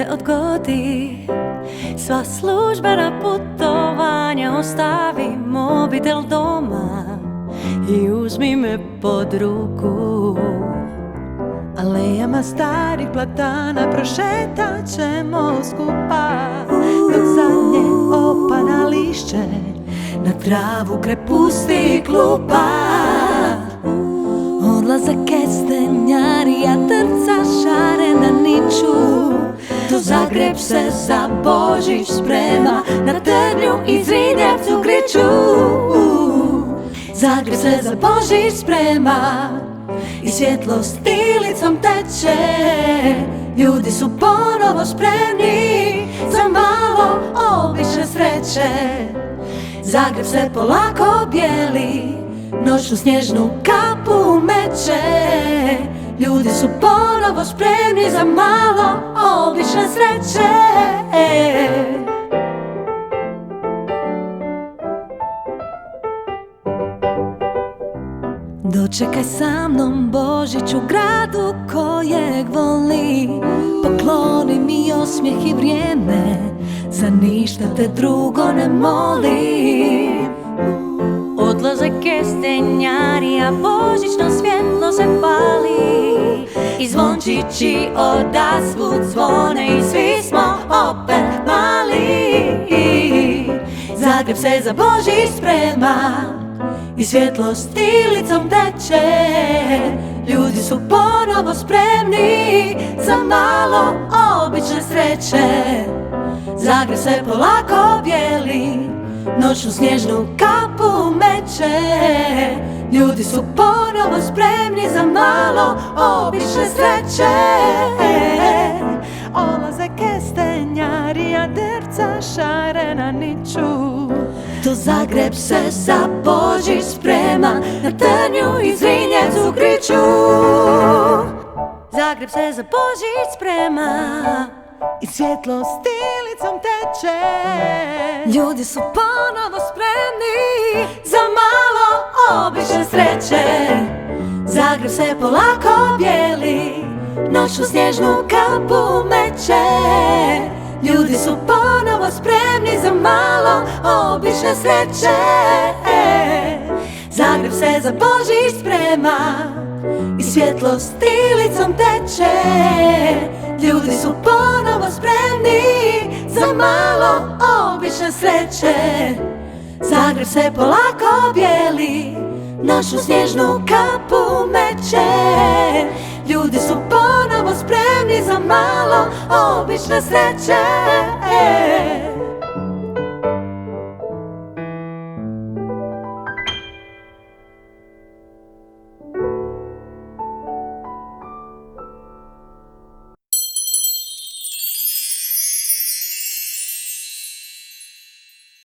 se odgodi. Sva službena putovanja ostavi mobitel doma i uzmi me pod ruku. Alejama starih platana prošetat ćemo skupa, dok zadnje opada lišće na travu kraj pustih klupa. Odlaze kestenjarija, trca šarena niču. To Zagreb se za Božić sprema, na Trnju i Zrinjevcu kriču. Zagreb se za Božić sprema i svjetlost ilicom teče. Ljudi su ponovo spremni za malo obične sreće. Zagreb se polako bijeli, noćnu snježnu kapu meće. Ljudi su ponovo spremni za malo obične sreće. Dočekaj sa mnom Božić u gradu kojeg voli. Pokloni mi osmijeh i vrijeme, za ništa te drugo ne moli. Odlaze kestenjarija, božićno svjetlo se pali i zvončići odasvud zvone i svi smo opet mali. Zagreb se za Božić sprema i svjetlost ilicom teče. Ljudi su ponovo spremni za malo obične sreće. Zagreb se polako bijeli, noćnu snježnu kapu meće. Ljudi su ponovo spremni za malo obične sreće. Odlaze kestenjarija, drca šarena niču. To Zagreb se za Božić sprema, na Trnju i Zrinjevcu kriču. Zagreb se za Božić sprema i svjetlost ilicom teče. Ljudi su ponovo spremni za malo obične sreće. Zagreb se polako bijeli, noćnu snježnu kapu meće. Ljudi su ponovo spremni za malo obične sreće. Zagreb se za Božić sprema i svjetlost ilicom teče. Ljudi su ponovo spremni za malo obične sreće. Zagreb se polako bijeli, noćnu snježnu kapu meće. Ljudi su ponovo spremni za malo obične sreće.